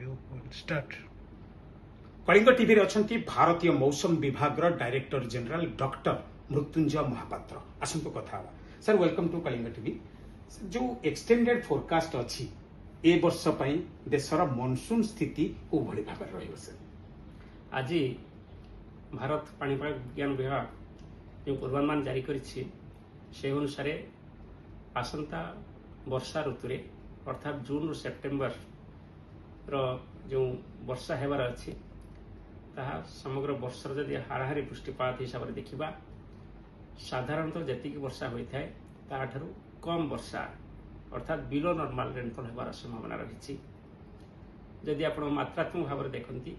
You will start. Kalinga TV रे अछंती भारतीय मौसम विभाग director general doctor Mrityunjay Mohapatra आसंतु कथा हवा sir welcome to Kalinga TV जो एक्सटेंडेड फोरकास्ट अच्छी ए वर्ष पई देशर मॉनसून स्थिति को भली भाव रहियो सर आज भारत पाणीपाग विज्ञान विभाग जो पूर्वानुमान जारी करिछि से अनुसार आसंता वर्षा ऋतु अर्थात जून रु सेप्टेम्बर रो जो वर्षा हेबार अछि ताहा समग्र वर्षर जदि हाराहारी वृष्टिपात हिसाब से देखा साधारणतः जी वर्षा होता है ताठू कम वर्षा अर्थात बिलो नॉर्मल रेनफॉल होबार संभावना रही जदि आप मात्रात्मक भाव में देखती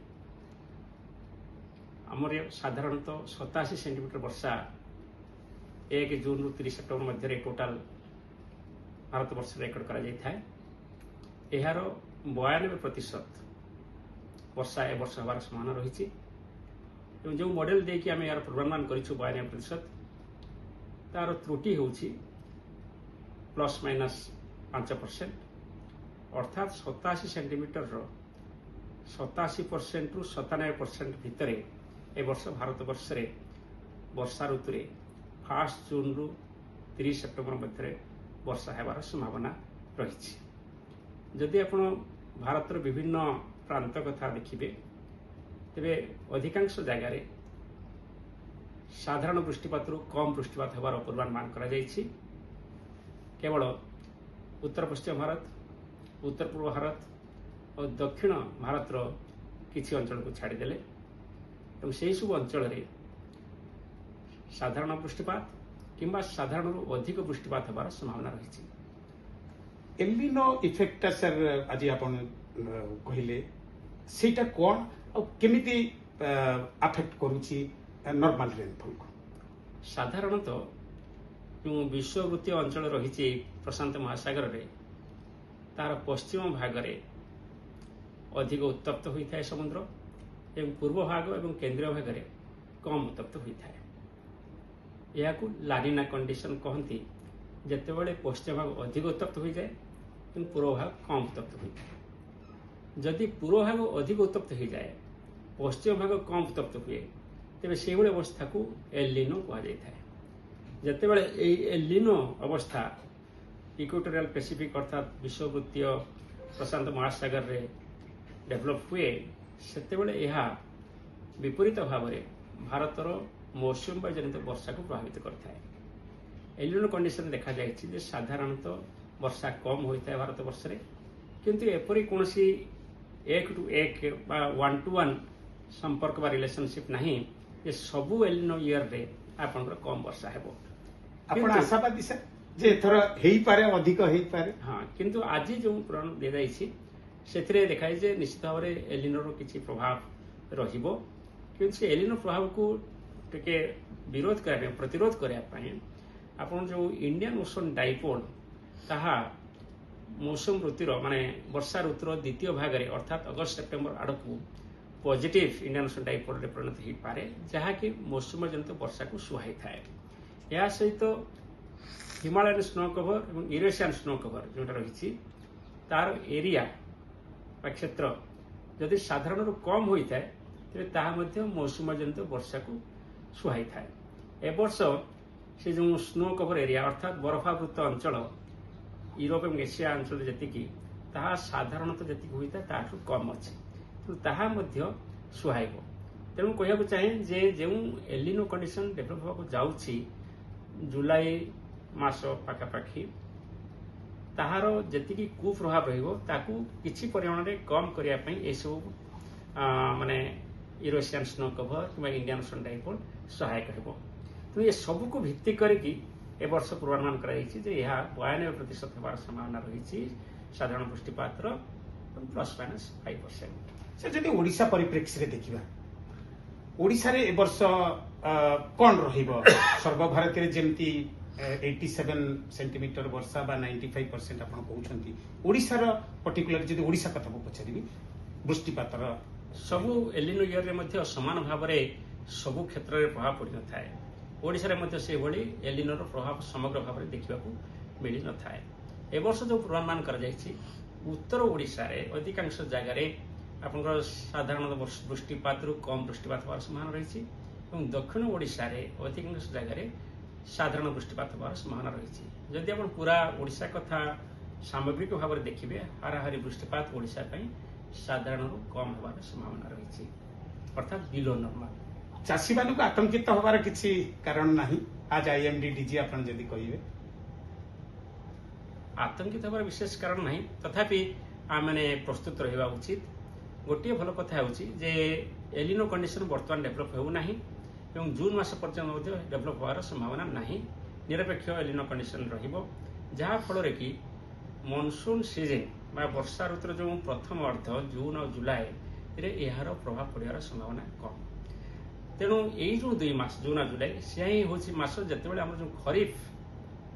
आमर साधारणतः 87 सेंटीमीटर वर्षा 1 जून रु 30 सेप्टेम्बर मध्य टोटाल भारत वर्ष रेकर्ड कर 92% वर्षा ए वर्ष हमार संभावना रही जो मॉडल देकी आम यार पूर्वानुमान करूँ 92% तार त्रुटि हूँ ±5% अर्थात 87 सेंटीमीटर 87% रु 97% भितर ए वर्ष भारत वर्ष रे वर्षा ऋतु 1 जून रु 30 सेप्टेम्बर मध्य वर्षा हेबार संभावना रही जदि आप भारतर विभिन्न प्रांत कथा देखिए तेरे अधिकांश जगार साधारण वृष्टिपात कम वृष्टिपात होबार पूर्वानुमान करा जायछि केवल उत्तर पश्चिम भारत उत्तर पूर्व भारत और दक्षिण भारतर किसी अंचल को छाड़देले और से सब अंचल साधारण वृष्टिपात किंबा साधारण अधिक वृष्टिपात होबार संभावना रही एलिनो इफेक्ट सर आज आपण कहले सेटा कोन और केमिति अफेक्ट करूची नॉर्मल रेनफॉल को साधारणतः जो विश्ववृत्तीय अंचल रही प्रशांत महासागर रे तार पश्चिम भाग रे अधिक उत्तप्त होता है समुद्र एवं पूर्व भाग एवं केंद्रीय भाग रे कम उत्तप्त होता है यह लानिना कंडीशन कहती जितेबाला पश्चिम भाग अधिक उत्तप्त हो जाए कि पूर्व भाग कम उत्तप्त होता है जदि पूर्व भाग अधिक उत्तप्त हो जाए पश्चिम भाग कम उत्तप्त हुए तेज से अवस्था को एलिनो कहुए जितेबाला एलिनो अवस्था इक्वेटोरियल पैसिफिक अर्थात विश्ववृत्तीय प्रशांत महासागर रे डेभलप हुए सेतेबेले यह विपरीत भाव में भारतर मौसुमी जनित वर्षा को प्रभावित करता है एलिनो कंडीशन देखा जाए साधारणतः वर्षा कम होता है भारत वर्ष रे किंतु एपरी कौन एक टू एक बा 1 to 1 संपर्क बा रिलेशनशिप नहीं ये सबू एलिनो ईयर रे आपनकर कम वर्षा हेबो आपण आशावादी सर जे थोड़ा हेई पारे अधिक हेई पारे हां किंतु आज जो प्रण दे जाइछि सेथिरे देखाइ जे निश्चित भाव रे एलिनो रो किछि प्रभाव रहिबो किंतु से एलिनो प्रभाव को टिके विरोध करबे प्रतिरोध करया पई आपण जो इंडियन ओशन डाइपोल ताहा मौसम ऋतुर माने वर्षा ऋतुर द्वितीय भाग में अर्थात अगस्त सेप्टेम्बर आड़ को पॉजिटिव इंडियन ओशन डाइपोल रे परिणत हो पारे जहाँकि मौसम जनित वर्षा को सुहाई थाए या सहित हिमालयन स्नो कवर और यूरेशियन स्नो कवर जोटा रही तार एरिया क्षेत्र जदि साधारण कम होता है तेज ताहा मौसम जनित वर्षा को सुहाई थाए ए वर्ष से जो स्नो कवर एरिया अर्थात बरफावृत अंचल यूरोप और एशिया अंचल जी साधारणतः जी होता है ताठू कम अच्छे तो ताहा सुहाइब तेणु कहना चाहे जे जो एलिनो कंडीशन डेभलप होगा जाऊँगी जुलाई मास पाखापाखि ताहार जी कुप्रभाव रही किसी परिमाण में कम करने ये सब माने यूरोशियन स्नो कवर कि इंडियन ओशन डाइपोल सहायक हो तो ये सब को भित्ति करके ए वर्ष पूर्वानुमान कराई 92% होबार संभावना रही साधारण वृष्टिपात ±5%। से जदि ओडिशा परिप्रेक्षी देखा ओडिशा रे ए वर्ष कौन रहिबो सर्वभारत रे जेमती 87 सेंटीमीटर वर्षा बा 95% आपण कहउछंती ओडिशा रो पर्टिकुलर जदि ओडिशा कथा को पछारिबी वृष्टिपात सबु एलिनो ईयर रे मध्ये समान भाव रे सबु क्षेत्र रे प्रभाव पड़ि न थाए ओडिशा रे मध्ये से भली एलिनो रो प्रभाव समग्र भाव रे देखिबा को मिलि न थाए ए वर्ष जो पूर्वानुमान करा जायछि उत्तर ओडिशा रे अधिकांश जगह रे ଆପଣଙ୍କର ସାଧାରଣତଃ ବୃଷ୍ଟିପାତରୁ କମ୍ ବୃଷ୍ଟିପାତ ହେବାର ସମ୍ଭାବନା ରହିଛି ଏବଂ ଦକ୍ଷିଣ ଓଡ଼ିଶାରେ ଅଧିକାଂଶ ଜାଗାରେ ସାଧାରଣ ବୃଷ୍ଟିପାତ ହେବାର ସମ୍ଭାବନା ରହିଛି। ଯଦି ଆପଣ ପୁରା ଓଡ଼ିଶା କଥା ସାମଗ୍ରିକ ଭାବରେ ଦେଖିବେ ହାରାହାରି ବୃଷ୍ଟିପାତ ଓଡ଼ିଶା ପାଇଁ ସାଧାରଣରୁ କମ୍ ହେବାର ସମ୍ଭାବନା ରହିଛି, ଅର୍ଥାତ୍ ବିଲୋ ନର୍ମାଲ। ଚାଷୀ ମାନଙ୍କୁ ଆତଙ୍କିତ ହବାର କିଛି କାରଣ ନାହିଁ। ଆଜ IMD DG ଆପଣ ଯଦି କହିବେ। ଆତଙ୍କିତ ହେବାର ବିଶେଷ କାରଣ ନାହିଁ, ତଥାପି ଆମେମାନେ ପ୍ରସ୍ତୁତ ରହିବା ଉଚିତ। ଗୋଟିଏ ଭଲ କଥା ହେଉଛି ଯେ ଏଲିନୋ କଣ୍ଡିସନ ବର୍ତ୍ତମାନ ଡେଭଲପ୍ ହେଉନାହିଁ ଏବଂ ଜୁନ୍ ମାସ ପର୍ଯ୍ୟନ୍ତ ମଧ୍ୟ ଡେଭଲପ୍ ହେବାର ସମ୍ଭାବନା ନାହିଁ। ନିରପେକ୍ଷ ଏଲିନୋ କଣ୍ଡିସନ ରହିବ, ଯାହାଫଳରେ କି ମନସୁନ୍ ସିଜନ୍ ବା ବର୍ଷା ଋତୁର ଯେଉଁ ପ୍ରଥମ ଅର୍ଦ୍ଧ ଜୁନ୍ ଆଉ ଜୁଲାଇରେ ଏହାର ପ୍ରଭାବ ପଡ଼ିବାର ସମ୍ଭାବନା କମ୍। ତେଣୁ ଏଇ ଯେଉଁ 2 ମାସ ଜୁନ୍ ଆଉ ଜୁଲାଇ ସେହା ହିଁ ହେଉଛି ମାସ ଯେତେବେଳେ ଆମର ଯେଉଁ ଖରିଫ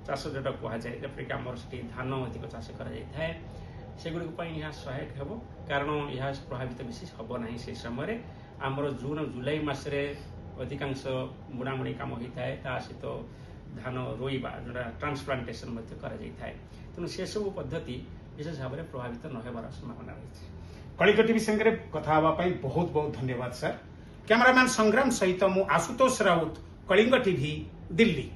ଚାଷ ଯେଉଁଟା କୁହାଯାଏ, ଯେପରିକି ଆମର ସେଠି ଧାନ ଅଧିକ ଚାଷ କରାଯାଇଥାଏ, ସେଗୁଡ଼ିକ ପାଇଁ ଏହା ସହାୟକ ହେବ। କାରଣ ଏହା ପ୍ରଭାବିତ ବିଶେଷ ହେବ ନାହିଁ। ସେହି ସମୟରେ ଆମର ଜୁନ୍ ଆଉ ଜୁଲାଇ ମାସରେ ଅଧିକାଂଶ ବୁଣାବୁଣି କାମ ହୋଇଥାଏ, ତା ସହିତ ଧାନ ରୋଇବା ଯେଉଁଟା ଟ୍ରାନ୍ସପ୍ଲାଣ୍ଟେସନ୍ ମଧ୍ୟ କରାଯାଇଥାଏ। ତେଣୁ ସେସବୁ ପଦ୍ଧତି ବିଶେଷ ଭାବରେ ପ୍ରଭାବିତ ନ ହେବାର ସମ୍ଭାବନା ରହିଛି। କଳିଙ୍ଗ ଟିଭି ସାଙ୍ଗରେ କଥା ହେବା ପାଇଁ ବହୁତ ବହୁତ ଧନ୍ୟବାଦ ସାର୍। କ୍ୟାମେରାମ୍ୟାନ୍ ସଂଗ୍ରାମ ସହିତ ମୁଁ ଆଶୁତୋଷ ରାଉତ, କଳିଙ୍ଗ ଟିଭି, ଦିଲ୍ଲୀ।